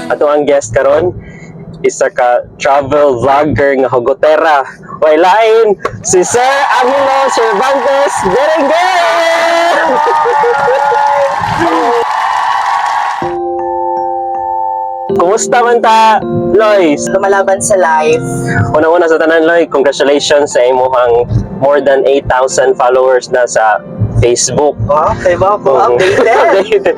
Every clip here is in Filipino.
Ato ang guest karon isa ka travel vlogger nga hugotera. Way lain si Sir Angelo Cervantes Berenguer. Kumusta man ta, Lois? Lumalaban sa life. Una-una sa tanan, Loy, congratulations sa imong more than 8,000 followers na sa Facebook. Okay ba ako updated?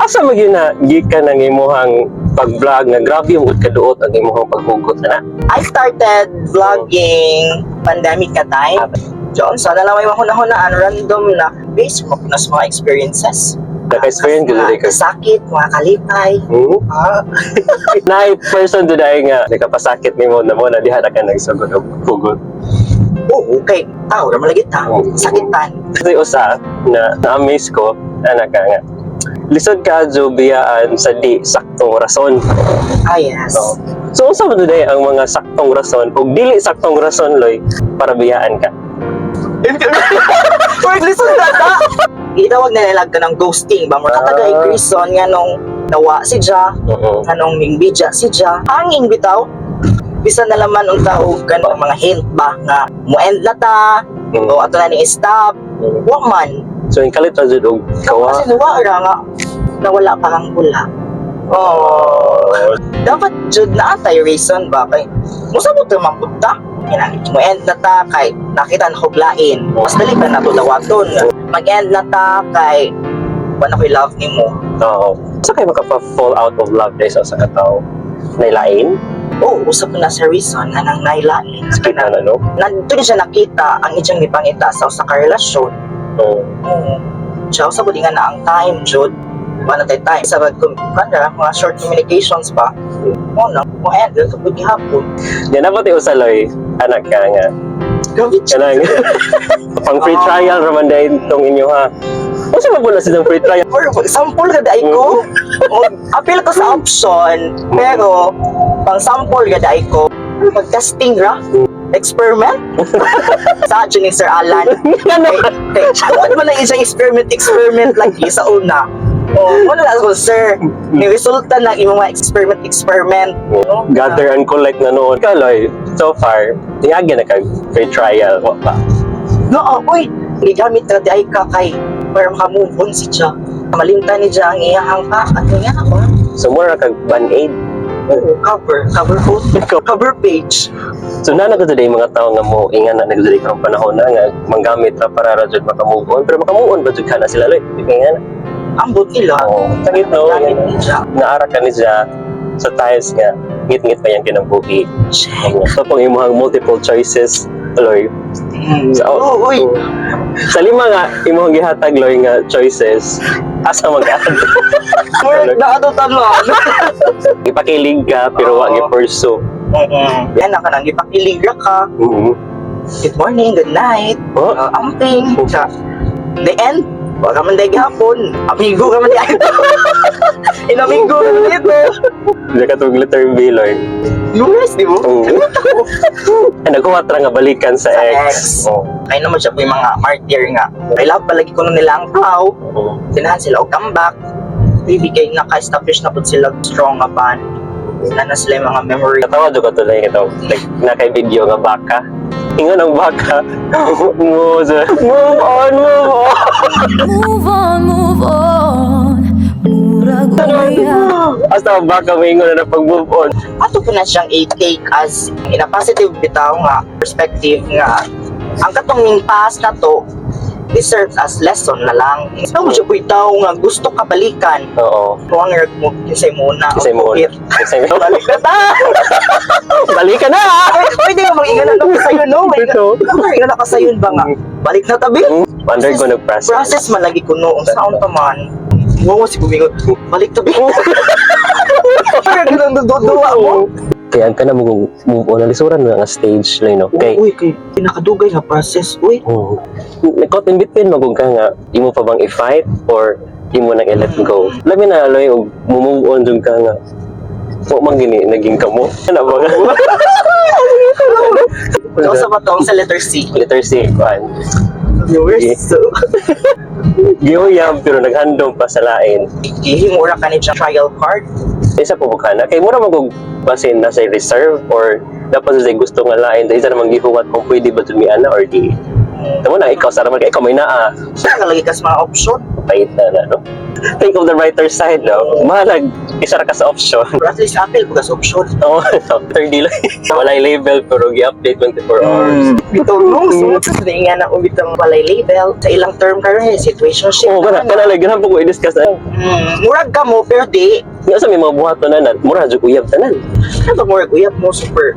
Asa mo yun na gikan ng imong pag-vlog na grabe mo kaduot ang imong paghugot na? I started vlogging pandemic ka time. Diyon, sana lang may mahuna-hunaan random na based ko na sa mga experiences. Naka-experience ko dito. Sakit, mga kalipay. Na-person to dahil nga nakapasakit ni mo na diha na ka nagsugod ang hugot. Oo, okay. Tao, naman lagi tao. Sakitan. Kasi usa na na-amaze ko, anak ka nga. Lisod ka, biyaan sa di saktong rason. Ah, yes. So unsa man today ang mga saktong rason o dili saktong rason, Loy, para biyaan ka? Wait, listen na ta! Itawag na nilag ka ng ghosting ba? Mura katagay reason nga nung nawa si Ja, nga nung mingbidya si Ja. Hanging bitaw, bisa na laman ang tao ka ng mga hint ba nga mo-end na ta, o ato na ni stop, wa man. So yung kalit na dyan og kawa. Kasi nawa ra nga, nawala pa kang pula. Dapat jud na tayo reason ba kay musabot man pud ta. Mo-end na ta kay nakita na huglain. Mas dali ka na to dawaton. Mag-end na ta kay wala ko'y love ni mo. Oo. Sa kayo makapa-fall out of love dahil sa katao? Nailain? Oo, usap na sa reason nga nang nailain. Skip na no? Nandito siya nakita ang iyang nipangita sa usa ka relasyon. Oo. Siya usap nga na ang time, Jud. Wala tayo time. Sabag ko, mga short communications pa. Mo end, ito po gihapon. Yan na pati usaloy, anak ka nga. Grabe, Kanang, pang free trial raman dahil itong inyo ha. O siya mabula silang free trial? for sample ka dahil ko. Appeal ko sa option, pero pang sample ka dahil ko. Mag-testing ra. Experiment? Sa atin ni Sir Alan. Huwag mo lang isang experiment lagi sa una. Wala lang ko, sir. May resulta ng imong mga experiment. Gather and collect na noon. Kaloy, so far, tiyagin na free trial. Wa pa. Uy, igamit na di ay ka kay para makamove on si Cha. Malimta ni Ja ang iyahang pa. Ano nga ako? So, more na band-aid. Oo, cover photo, cover page. So, na today mga tao nga mo, ingan na nagdali karong panahon na nga, manggamit na para ra jud makamove on. Pero makamove on ba jud ka na sila, Loy? Nga na. Ambot nila. Sakit no? Gamit ni Ja. Naara ka ni Ja sa tiles nga, ngit-ngit pa yan kinambuhi. So, pang imuhang multiple choices, Loy. Uy. Sa lima nga, imuhang gihatag, Loy, nga choices, asa mag-add? Nakatutan mo. Ipakilig ka, pero wag i-pursue. Yan na ka nang ipakilig ka. Good morning, good night. Amping. Sa the end, wag ka man dahil hapon. Amigo ka man dahil. Inamigo ka man dito. Hindi ka itong letter B, Loy. Lunes, di mo? Nagkuwatra nga balikan sa ex. Kaya naman siya po yung mga martyr nga. I love palagi ko na nila ang tao. Sinahan sila o come back. Bibigay naka-establish na po sila strong nga band. Na sila yung mga memory. Natawa doon ka tuloy ito. Naka-video nga baka. Ingon ang baka. Move on. Move on. Murag uya. Basta ang baka may ingon na pag-move on. Ato po na siyang i-take as in a positive bitaw nga perspective nga ang katong past na to deserves as lesson na lang. Ito mo siya po itaw nga gusto ka balikan. Oo. Kung ang mo, kisay muna. Balik na ta! Balikan na! Pwede nga mag-ingan na ka sa'yo, no? Mag-ingan na ka sa'yo ba nga? Balik na tabi. Under ko nag-process. Process man lagi ko no. Ang sound taman. Wow, si Bumingo. Balik tabi. Kaya ganang naduduwa mo. Kaya ka na move on. Nalisuran mo nga stage, Loy, no? Okay. Uy, kay pinakadugay nga process. Uy. Caught in between, magug ka nga, imo pa bang i-fight or imo nang i-let go? Labi na, Loy, move on dun ka nga. Huwag mang gini, naging kamo. Ano ba nga? Sa batong sa letter C. Letter C, kuhan. So, Gihuyab, pero naghandom pa sa lain. ihimura ka ni trial card. Isa po ka na. Kay mura magug basin na sa reserve or dapat sa gusto nga lain. Isa na maghihuwat kung pwede ba tumiana or di. Tamo na, ikaw sa naman kay ikaw may naa. Nakalagay ka sa mga option. Pahit na, no? Think of the brighter side, no? Mahalag, isa ra ka sa option. Pero at least apil ko sa option. Oo, third lang. Walay label pero i-update 24 hours. Bitaw no, so sa nga na ubitang walay label sa ilang term karon situationship. Oo, wala ka na lang. Ganun po ko i-discuss na. Murag ka mo pero di. Nga sa may mga buhato na nan, mura dyan uyab tanan. Ano ba murag uyab mo super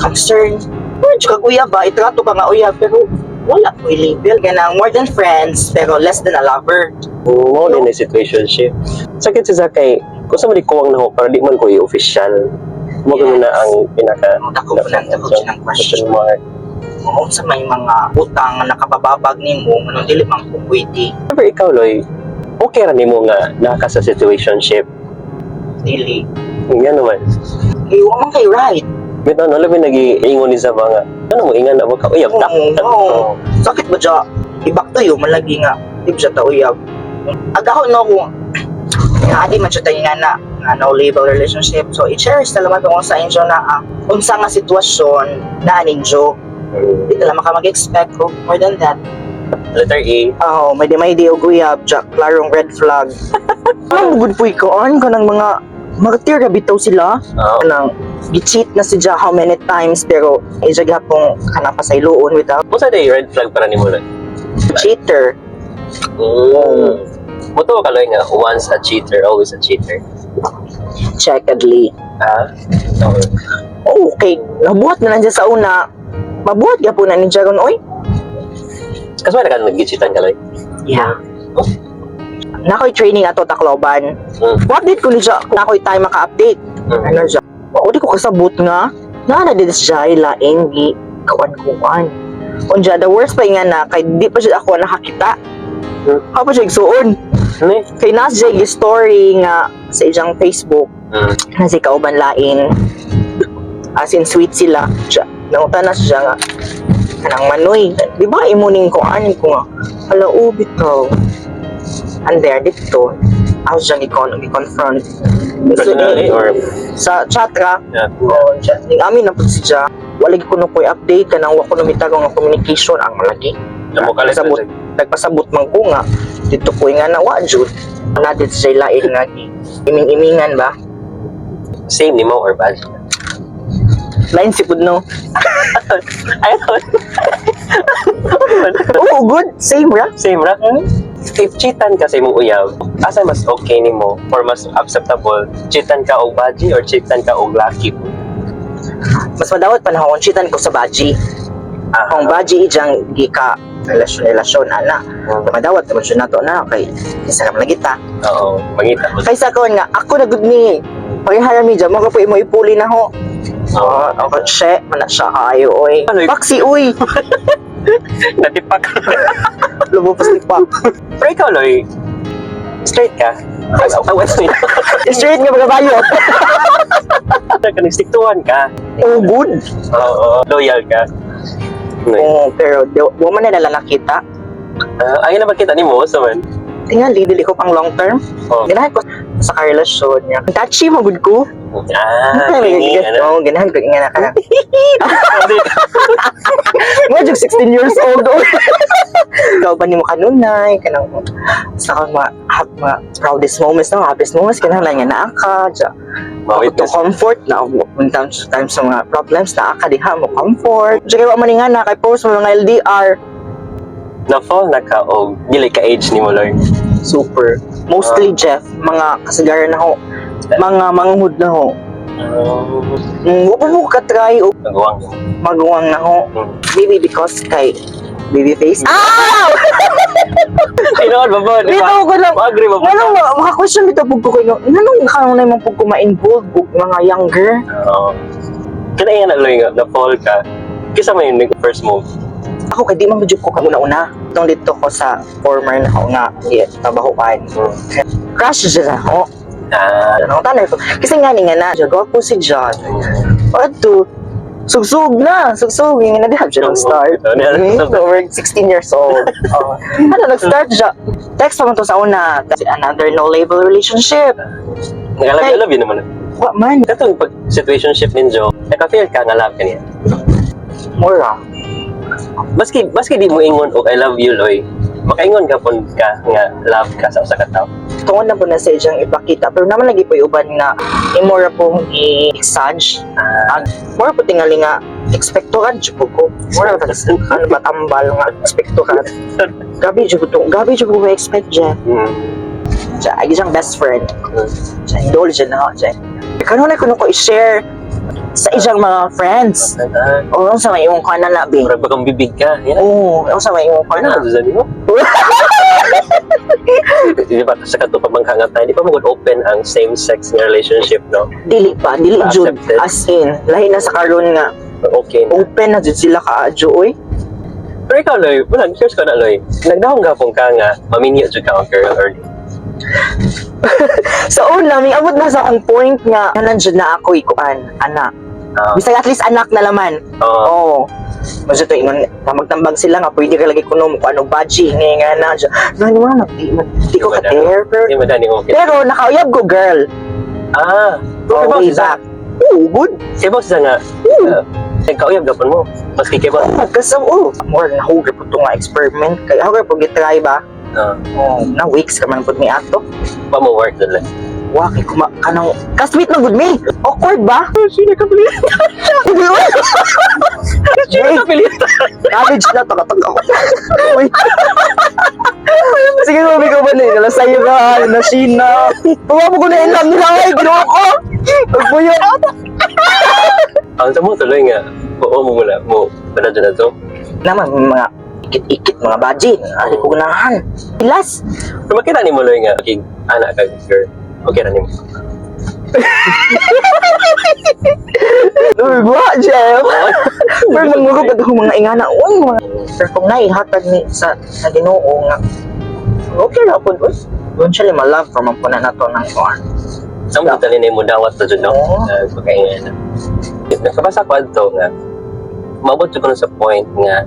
concerned? Murag ka uyab ba? Itrato ka nga uyab pero wala ko i-label. Ganang more than friends pero less than a lover. Oo, din na situationship. Sakit siya kay, kung sa malikuwang na ho, para di man ko i-official. Kumagano na ang pinaka... Ako po lang tapos ng question. mark. Oo, sa may mga utang na nakapababag ni mo, anong dili mang po pwede. Pero ikaw, Loy, okay rin mo nga naka sa situationship. Dili. Yan naman. Iwan man kay right. Bito, no, labi nag-iingon ni Zaba nga. Ano mo, ingan na mo ka? Uyab, tak. Oo. Sakit ba dya? Ibak tayo, malagi nga. Di ba siya tauyab? Agahon no kung adi man siya tayo nga na no label relationship. So, i-cherish talaga kung sa inyo na unsa nga sitwasyon na ninyo. Di talaga maka mag-expect ko more than that. Letter A. Oh, may di og uyab, Jack, klarong red flag. Ang bugod po ikoon ko ng mga martir na bitaw sila. Oo. Nang gi-cheat na si Ja how many times pero ijaga pong kanapasayloon without Kung sa day, red flag para ni mo, Loy? cheater. Muto ka, Loy, nga, once a cheater, always a cheater. Checkedly. Ah? Okay, nabuhat na nandiyan sa una. Mabuhat ya po na ni Jaron, oy. Kasi wala ka nag-cheatan ka, Loy? Yeah. Nakoy training ato Tacloban. Update ko ni Ja, nakoy time maka-update. Ano Ja? O di ko kasabot nga. Na din siya laing gi kawan-kuwan. Unja the worst pa nga na kay di pa siya ako nakakita. Apa siya igsuon? Ano eh? Kay nas siya story nga sa iyang Facebook na si kauban lain. As in sweet sila. Siya, nangutan na siya nga. Kanang manoy. Di ba imuning ko anin ko nga. Hala bitaw. And there dito. Ako siya i-confront. Personally or? Sa chat ra. Yeah. Oo, chat. Ning amin na po siya. Wala ko no ko'y update ka nang wako na mitagong ang communication ang malagi. Nagpasabot, nagpasabot man ko nga. Dito ko nga na wajud. Natin siya lain nga. Iming-imingan ba? Same ni mo or bad? Lain si Pudno. Ayun. Oo, good. Same ra. Same ra? If cheatan ka sa imong uyab, asa mas okay ni mo or mas acceptable? Cheatan ka og baji or cheatan ka og lucky? Mas madawat pa na akong chitan ko sa baji. Kung baji ijang gika relasyon ana. Madawat naman siya nato na kay isa naman lagi ta. Oo, mangita mo. Kaysa ko nga ako na good ni pagihara mi dyan mo ko po imo ipuli na ho. Oo. Ako siya man siya kayo oy. Ano, Paksi uy. Natipak. Lumabas ni pa. Pero ikaw, Loy, straight ka? Straight nga mga bayo. Nag-stick-to-one ka? Oh, good. Oo, loyal ka? Oh, pero di man na nakita. Ayun na magkita ni mo, so man. Tingali, dili ko pang long term. Oh. Ganahan ko sa karelasyon niya. Touchy mo, good ko. Kini, ano? Oo, ganahan ko nga na ka. Mo, 16 years old. Ikaw ba ni mo kanunay? Kanang, sa mga proudest moments na, happiest moments, kanang lang nga na ka. Mawit To comfort na, when times sa mga problems na ka, diha mo comfort. Diya kayo man nga na, kay post mo mga LDR. Na-fall na ka o dili ka age ni mo, Loy? Super. Mostly, Jeff, mga kasagaran na ho. Mga manghud na ho. Huwag mo ka-try o Nagawang. magawang na ho. Maybe because kay baby face. Ah! Tinood ba ba? Dito ko lang. Agree ba ba? Ano, maka-question dito po ko kayo. Nanong kanong na yung po ko ma-involve po mga younger? Oo. Kaya nga na, Loy, nga, na-fall ka. Kisa mo yung first move. Ako kay di man budyo ko una-una. Itong dito ko sa former na ako nga. Tabahuan. Crush siya na ako. Ano tanay ko. Kasi nga na. Jago po si John. Pato. Sugsug na. Sugsug. Yung nga na siya nag-start. Over 16 years old. Ano, nag-start siya. Text naman to sa una. Kasi another no-label relationship. I love you naman. Wa man. Katong pag situationship ninyo, naka-feel ka nga love ka niya. Mura. Maski di mo ingon og I love you, Loy. Makaingon ka pun ka nga love ka sa usa ka tawo. Tungod na po na sa iyang ipakita. Pero naman lagi po uban nga imura pong i-exage. Mura po tingali nga expectoran jud ko. Mura ka ano ba tambal nga expectoran. Gabi jud ko expect dyan. Siya, ay siyang best friend. Siya, indulge na ako dyan. Kanon na kuno ko i-share sa iyang mga friends. O, yung sa may imong kanan na, be. Murag bakang bibig ka. Yan. Oo, yung sa may imong Ano kanan. sa mo? Di ba sa kato pamangka nga tayo, di pa mo open ang same-sex nga relationship, no? Dili jud. Accepted. As in, lahi na sa karon nga. Okay na. Open na jud sila ka-adyo, oy. Pero ikaw, Loy, wala, curious ka na, Loy. Nagdahong gapong ka nga, maminyo jud ka ang girl early. Sa una, may abot na sa akong point nga, nandiyan na ako ikuan, anak. Bisag at least anak na laman. Oo. Masya to, ingon, magtambag sila nga, pwede ka lagi kuno mo kung anong badge, nga na. Nani mo, di ko ka-tear. Hindi mo dani okay. Pero nakauyab ko, girl. Okay ba way siya? back. Oo, good. Kaya ba siya nga, nagkauyab gapon mo. Maski kaya ba? Kasi, more na hugay po ito nga experiment. Kaya hugay po gitry ba? Na weeks ka man po may ato. Pa mo work doon lang. Waki, kanang, kasweet na good me. Awkward ba? Sino ka pilit? Sino ka pilit? College na, takatag ako. Uy. Sige, mabi ko ba na yun? Nalasayo ka, nasina. Tuwa mo ko na ilam nila, ay, ginawa ko. Pagpuyo. Ang sa mo tuloy nga, oo mo mula, mo, pala dyan na to. Naman, mga ikit-ikit, mga budget. Ay, ko ganahan. Pilas. Pero makita ni mo Loy nga, okay, anak ka, girl. Okay na ni mo. Uy, buha, Jeff. Pero nangurog at mga ingana. Uy, mga. Pero kung naihatag ni sa Ginoo nga, okay na po. Uy, doon siya lima love from ang puna na to ng kuhan. Ang butali na mo dawat na dyan, no? Oo. Pagkaingan na. Nakabasa ko ito nga, maabot ko na sa point nga,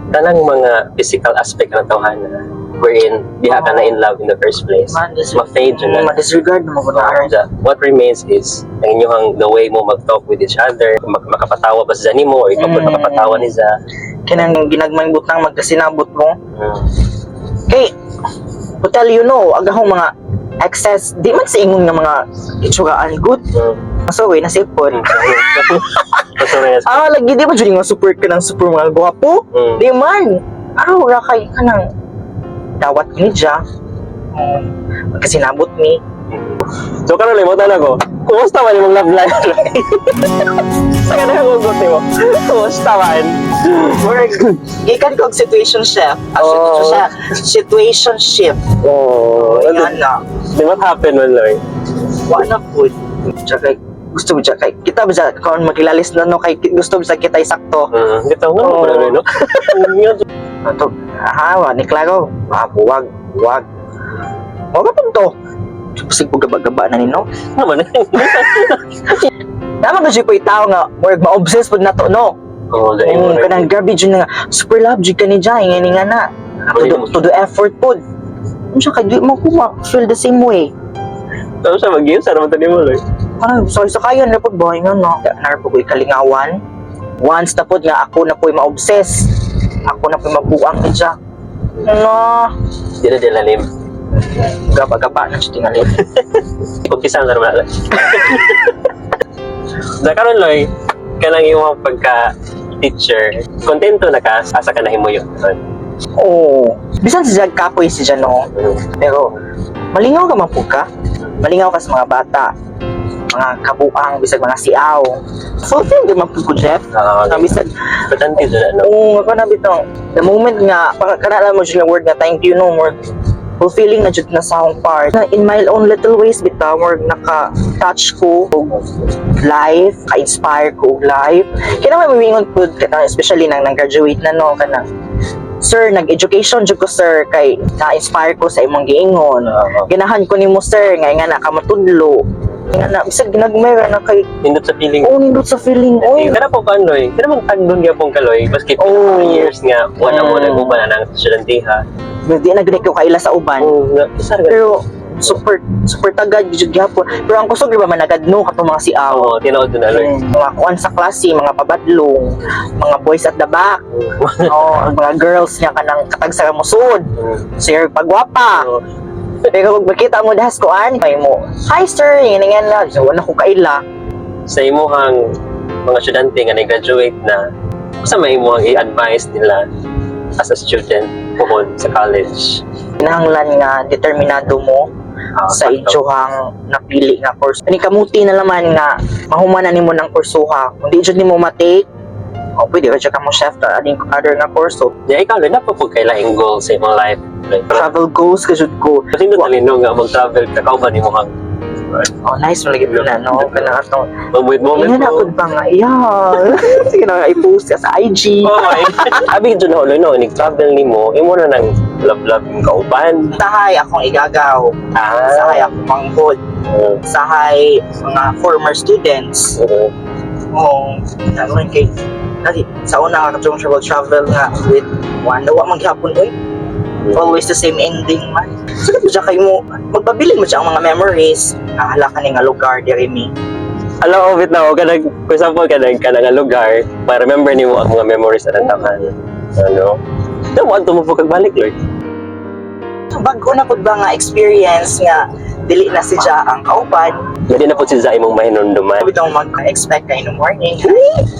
tanang mga physical aspect ng tawhana, wherein diha ka na in love in the first place. Ma-fade yun na. Ma-disregard mo na. What remains is ang inyong the way mo mag-talk with each other, makapatawa ba sa mo or ikaw po makapatawa ni Za. Kinang ginagmay butang magkasinabot mo. Kay, to tell you no, agahong mga excess, di man sa ingon nga mga itsuraan good. Masaway na sipon. Lagi di ba dyan nga super ka ng super mga gwapo? Di man. Wala kay ka ng dawat ni dya. Magkasinabot ni. So karon limot na ko. Kumusta man yung love life? Sa kanila kung gusto mo. Kumusta man? Gikan ko situationship. Situationship. Yan na. Di what happened man, Loy? Wala po. Tsaka gusto mo dyan kay kita ba dyan kung magkilalis na no kay gusto mo dyan kita sakto. Dito nga, wala no? Ito, hawa ni Claro. Buwag. Huwag ka to. Pasig po gaba-gaba na nino. Naman eh. Naman ba siya po itao nga more ma-obsess po na to no? Oo, dahil mo na. Kanang grabe dyan nga super love dyan ka ni dyan. Nga nga na. To do effort po. Ano siya kay di mo kuma feel the same way. Tapos siya mag-game, sana matali mo, Loy. Sorry sa kaya na po boy nga no. Narpo ko ikalingawan. Once na po nga ako na po ma-obsess. Ako na po mabuang ni dyan. No. Di na dilalim. Gaba-gaba na siya tingalin. Kumpisan sa naman. Karon Loy, kanang yung pagka-teacher, kontento na ka, asa ka na himo yun. Oo. Bisan si Jag kapoy si Jan no. Pero malingaw ka man po ka. Malingaw ka sa mga bata. Mga kabuang, bisag mga siaw. Fulfill di man po ko, Jeff. Bisag, Patante dyan, ano? oo, ako na bitong. The moment nga, kanala mo dyan yung word nga, thank you no more. Fulfilling na dyan na sa akong part. Na in my own little ways, bitaw, more naka-touch ko life, ka-inspire ko life. Kaya naman mamingon po, especially nang graduate na no, kanang sir, nag-education jud ko sir kay na-inspire ko sa imong giingon. Ganahan ko nimo sir nga nakamatudlo. Nga na bisag ginagmay na kay Nindot sa feeling. nindot sa feeling. Kana po pa, Loy. Kana mong tagdon niya pong kaloy. Maski po 3 years nga, wala mo nag-uban na ng estudantiha. Di na gani ko kaila sa uban. Isar ka. Pero super tagad jud gyapon. Pero ang kusog di ba managadno katong mga siaw. Oo, tinood na Lord. Mga kuan sa klase, mga pabadlong, mga boys at the back. Ang mga girls niya kanang katagsa mo sud. Sir pagwapa. Oo. Pero kung makita mo dahas kuan, kay mo, hi sir, yan na. So, wala ko kaila. Sa imuhang mga estudyante nga nag-graduate na, sa may imuhang i-advise nila as a student puhon sa college. Kinahanglan nga determinado mo sa sakto. idyohang napili nga course. Ani kamuti na naman nga mahumanan nimo ng kursuha. Kung di jud nimo matake, pwede ra jud ka mo chef ta aning other nga course. So, Di ikaw, Lord, napapag kailaing goal sa imong life. Like, travel goals ka jud ko. kasi hindi talino nga mag-travel ka, kauban mo hang Nice mo lagi na no. Kanang atong moment Iyan ako ba nga, yeah. Sige na, i-post ka sa IG. Oh my. Abi dyan na no, nag-travel ni mo, imo na ng love-love yung kauban. Sahay akong igagaw. Sahay akong manghod. Sahay mga former students. Ano rin kay, kasi sa una ka travel nga with one, nawa maghapon oy. Always the same ending man. So kung siya kayo mo, magpabilin mo siya ang mga memories. Nahala ka nga lugar, diri mi. Alam ko, na, kanag, for example, kanag nga lugar, ma-remember ni mo ang mga memories na nantakan. Ano? Naman, mo po kagbalik, Lord. Bago na po ba nga experience nga, dili na si Ja ang kauban. Hindi na po si Zai mong mahinunduman. Sabi daw mag-expect ka in the morning.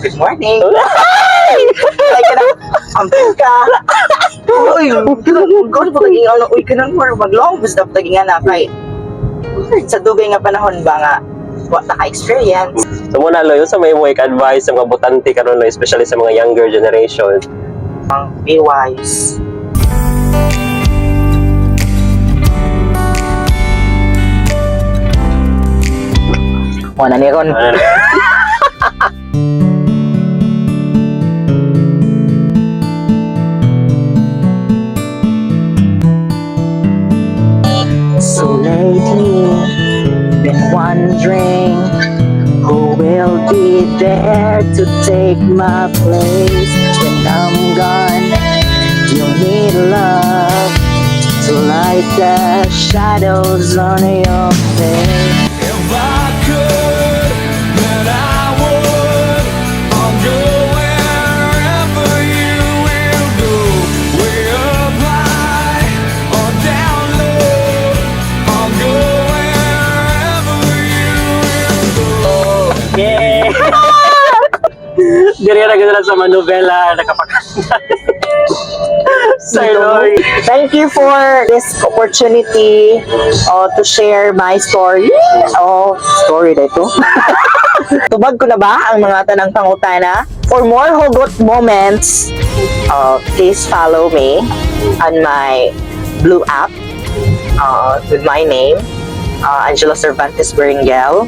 Good morning. Like ka na, ampun ka. Uy, gano'n po lagi nga, uy, ganun mo, mag-long basta po lagi nga na kay. Sa dugay nga panahon ba nga, what naka-experience. So muna, Loy, sa may mo advice sa mga botante karon Loy, especially sa mga younger generation. Be wise. Wala ni Ron. Ano, So lately, been wondering who will be there to take my place when I'm gone. You need love to light the shadows on your face. If I could, then I would. I'll go wherever you will go. Way up high or down low. I'll go wherever you will go. yay! Diri na gano'n sa manubela, nakapakanta. Sir Loy. Thank you for this opportunity to share my story. Story na ito. Tubag ko na ba ang mga tanang pangutana? For more hugot moments, please follow me on my Blue app with my name, Angela Cervantes Beringel,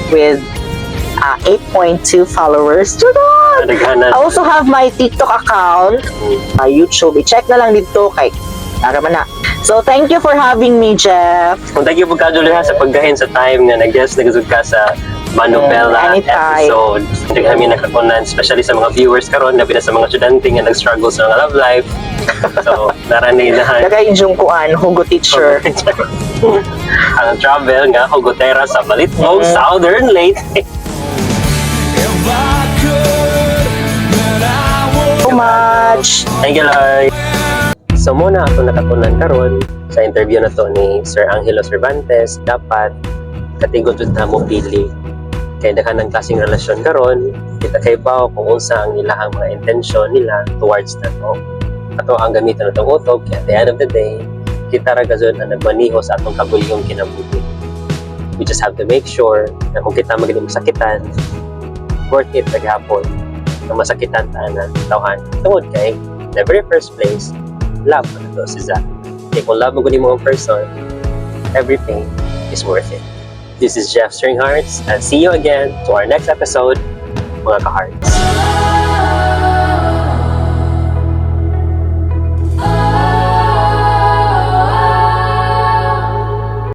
with 8.2 followers. Tudod! Naghanan. I also have my TikTok account, YouTube. I-check na lang dito kay para man na. So, thank you for having me, Jeff. Kung thank you po ka, Julia, sa paggahin sa time nga nag-guest, nag-zoom ka sa Manubela Anytime. episode. Hindi kami nakakunan, especially sa mga viewers karon, labi na sa mga estudyante nga nag-struggle sa mga love life. So, naranay na Nagka-injong kuan, Hugo teacher. ang travel nga, Hugotera sa Balitbog, Southern Leyte. If I could, then I would. So much. Thank you, Lloyd. So muna ako nakatunan karon sa interview na to ni Sir Angelo Cervantes, dapat katigot jud ta mo pili kay daghan ng klaseng relasyon karon, kita kay bao kung unsa ang ilahang mga intention nila towards nato. Ato ang gamiton natong utok, kaya at the end of the day, kita ra gazon ang nagmaniho sa atong kabulyong kinabuhi. We just have to make sure na kung kita magaling masakitan, worth it paghapon na masakitan ta na tawhan. Tungod kay, in the very first place, love mo na to si Zach. Kaya kung love mo ko mo ang person, everything is worth it. This is Jeff Stringhearts, and see you again to our next episode, mga ka-hearts.